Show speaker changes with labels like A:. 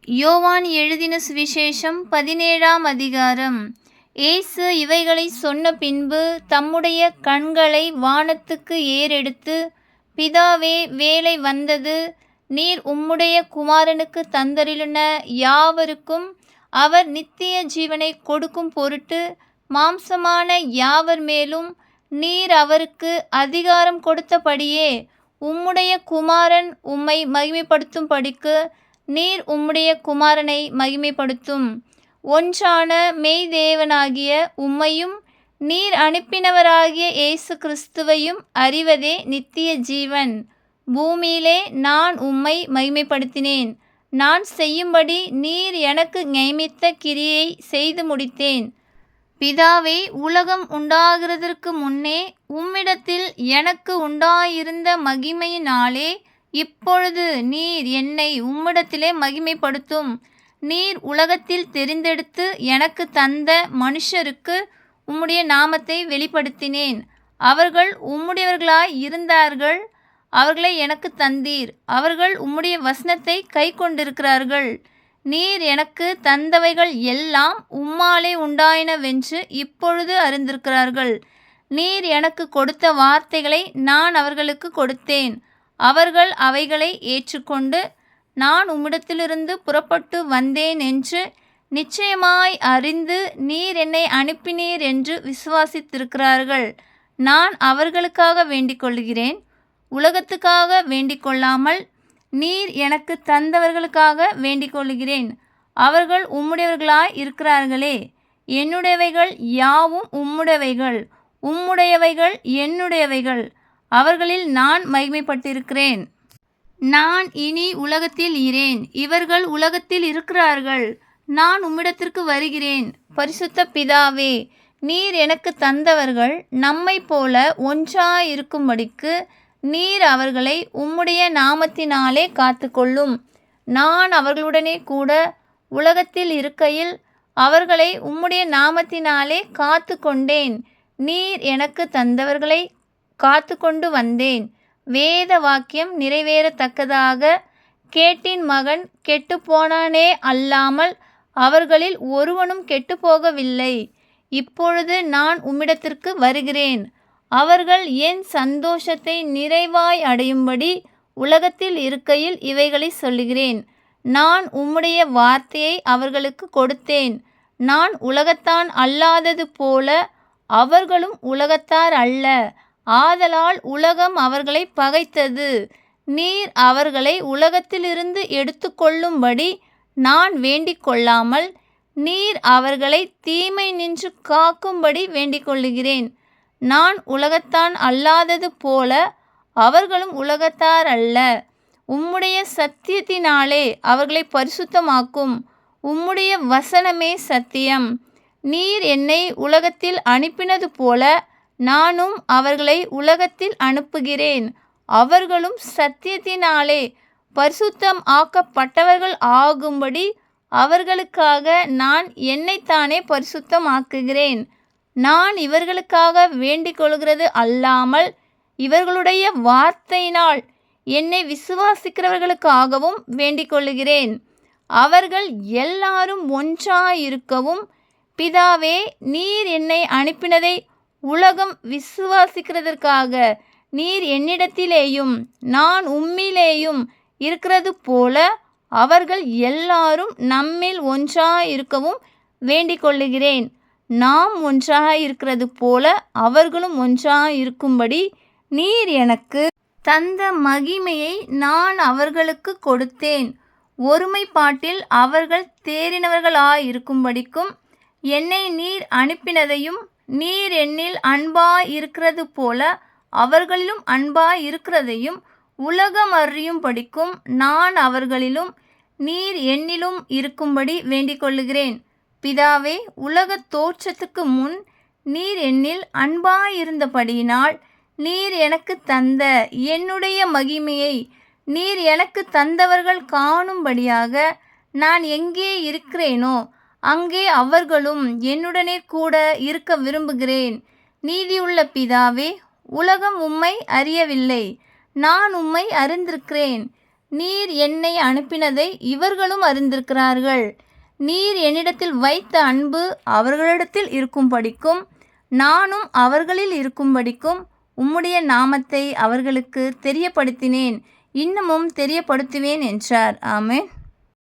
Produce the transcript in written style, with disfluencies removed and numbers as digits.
A: யோவான் எழுதின சுவிசேஷம் 17ஆம் அதிகாரம். இயேசு இவைகளைச் சொன்ன பின்பு தம்முடைய கண்களை வானத்துக்கு ஏறெடுத்து, பிதாவே, வேளை வந்தது. நீர் உம்முடைய குமாரனுக்கு தந்தருளின யாவருக்கும் அவர் நித்திய ஜீவனை கொடுக்கும் பொருட்டு மாம்சமான யாவர் மேலும் நீர் அவருக்கு அதிகாரம் கொடுத்தபடியே உம்முடைய குமாரன் உம்மை மகிமைப்படுத்தும்படிக்கு நீர் உம்முடைய குமாரனை மகிமைப்படுத்தும். ஒன்றான மெய்தேவனாகிய உம்மையும் நீர் அனுப்பினவராகிய இயேசு கிறிஸ்துவையும் அறிவதே நித்திய ஜீவன். பூமியிலே நான் உம்மை மகிமைப்படுத்தினேன். நான் செய்யும்படி நீர் எனக்கு நியமித்த கிரியை செய்து முடித்தேன். பிதாவே, உலகம் உண்டாகிறதற்கு முன்னே உம்மிடத்தில் எனக்கு உண்டாயிருந்த மகிமையினாலே இப்பொழுது நீர் என்னை உம்மிடத்திலே மகிமைப்படுத்தும். நீர் உலகத்தில் தெரிந்தெடுத்து எனக்கு தந்த மனுஷருக்கு உம்முடைய நாமத்தை வெளிப்படுத்தினேன். அவர்கள் உம்முடையவர்களாய் இருந்தார்கள். அவர்களை எனக்கு தந்தீர். அவர்கள் உம்முடைய வசனத்தை கை கொண்டிருக்கிறார்கள். நீர் எனக்கு தந்தவைகள் எல்லாம் உம்மாலே உண்டாயினவென்று இப்பொழுது அறிந்திருக்கிறார்கள். நீர் எனக்கு கொடுத்த வார்த்தைகளை நான் அவர்களுக்கு கொடுத்தேன். அவர்கள் அவைகளை ஏற்றுக்கொண்டு நான் உம்மிடத்திலிருந்து புறப்பட்டு வந்தேன் என்று நிச்சயமாய் அறிந்து நீர் என்னை அனுப்பினீர் என்று விசுவாசித்திருக்கிறார்கள். நான் அவர்களுக்காக வேண்டிக் கொள்கிறேன், உலகத்துக்காக வேண்டிக் கொள்ளாமல் நீர் எனக்கு தந்தவர்களுக்காக வேண்டிக் கொள்கிறேன். அவர்கள் உம்முடையவர்களாய் இருக்கிறார்களே. என்னுடையவைகள் யாவும் உம்முடையவைகள், உம்முடையவைகள் என்னுடையவைகள். அவர்களில் நான் மகிமைப்பட்டிருக்கிறேன். நான் இனி உலகத்தில் இரேன், இவர்கள் உலகத்தில் இருக்கிறார்கள். நான் உம்மிடத்திற்கு வருகிறேன். பரிசுத்த பிதாவே, நீர் எனக்கு தந்தவர்கள் நம்மை போல ஒன்றாயிருக்கும்படிக்கு நீர் அவர்களை உம்முடைய நாமத்தினாலே காத்துக்கொள்ளும். நான் அவர்களுடனே கூட உலகத்தில் இருக்கையில் அவர்களை உம்முடைய நாமத்தினாலே காத்து கொண்டேன். நீர் எனக்கு தந்தவர்களை காத்து கொண்டு வந்தேன். வேத வாக்கியம் நிறைவேறத்தக்கதாக கேட்டின் மகன் கெட்டுப்போனானே அல்லாமல் அவர்களில் ஒருவனும் கெட்டுப்போகவில்லை. இப்பொழுது நான் உம்மிடத்திற்கு வருகிறேன். அவர்கள் என் சந்தோஷத்தை நிறைவாய் அடையும்படி உலகத்தில் இருக்கையில் இவைகளை சொல்லுகிறேன். நான் உம்முடைய வார்த்தையை அவர்களுக்கு கொடுத்தேன். நான் உலகத்தான் அல்லாதது போல அவர்களும் உலகத்தார் அல்ல. ஆதலால் உலகம் அவர்களை பகைத்தது. நீர் அவர்களை உலகத்திலிருந்து எடுத்துக்கொள்ளும்படி நான் வேண்டிக் கொள்ளாமல் நீர் அவர்களை தீமை நின்று காக்கும்படி வேண்டிக் கொள்ளுகிறேன். நான் உலகத்தான் அல்லாதது போல அவர்களும் உலகத்தார் அல்ல. உம்முடைய சத்தியத்தினாலே அவர்களை பரிசுத்தமாக்கும். உம்முடைய வசனமே சத்தியம். நீர் என்னை உலகத்தில் அனுப்பினது போல நானும் அவர்களை உலகத்தில் அனுப்புகிறேன். அவர்களும் சத்தியத்தினாலே பரிசுத்தம் ஆக்கப்பட்டவர்கள் ஆகும்படி அவர்களுக்காக நான் என்னைத்தானே பரிசுத்தம் ஆக்குகிறேன். நான் இவர்களுக்காக வேண்டிக் கொள்கிறது அல்லாமல் இவர்களுடைய வார்த்தையினால் என்னை விசுவாசிக்கிறவர்களுக்காகவும் வேண்டிக் கொள்ளுகிறேன். அவர்கள் எல்லாரும் ஒன்றாயிருக்கவும். பிதாவே, நீர் என்னை அனுப்பினதை உலகம் விசுவாசிக்கிறதற்காக நீர் என்னிடத்திலேயும் நான் உம்மிலேயும் இருக்கிறது போல அவர்கள் எல்லாரும் நம்மில் ஒன்றாயிருக்கவும் வேண்டிக் கொள்ளுகிறேன். நாம் ஒன்றாயிருக்கிறது போல அவர்களும் ஒன்றாயிருக்கும்படி நீர் எனக்கு தந்த மகிமையை நான் அவர்களுக்கு கொடுத்தேன். ஒருமைப்பாட்டில் அவர்கள் தேறினவர்களாயிருக்கும்படிக்கும் என்னை நீர் அனுப்பினதையும் நீர் என்னில் அன்பாய் இருக்கிறது போல அவர்களிலும் அன்பாய் இருக்கிறதையும் உலகம் அறியும்படிக்கும் நான் அவர்களிலும் நீர் என்னிலும் இருக்கும்படி வேண்டிக் கொள்ளுகிறேன். பிதாவே, உலகத் தோற்றத்துக்கு முன் நீர் என்னில் அன்பாயிருந்தபடியினால் நீர் எனக்கு தந்த என்னுடைய மகிமையை நீர் எனக்கு தந்தவர்கள் காணும்படியாக நான் எங்கே இருக்கிறேனோ அங்கே அவர்களும் என்னுடனே கூட இருக்க விரும்புகிறேன். நீதியுள்ள பிதாவே, உலகம் உம்மை அறியவில்லை, நான் உம்மை அறிந்திருக்கிறேன். நீர் என்னை அனுப்பினதை இவர்களும் அறிந்திருக்கிறார்கள். நீர் என்னிடத்தில் வைத்த அன்பு அவர்களிடத்தில் இருக்கும்படிக்கும் நானும் அவர்களில் இருக்கும்படிக்கும் உம்முடைய நாமத்தை அவர்களுக்கு தெரியப்படுத்தினேன், இன்னமும் தெரியப்படுத்துவேன் என்றார். ஆமென்.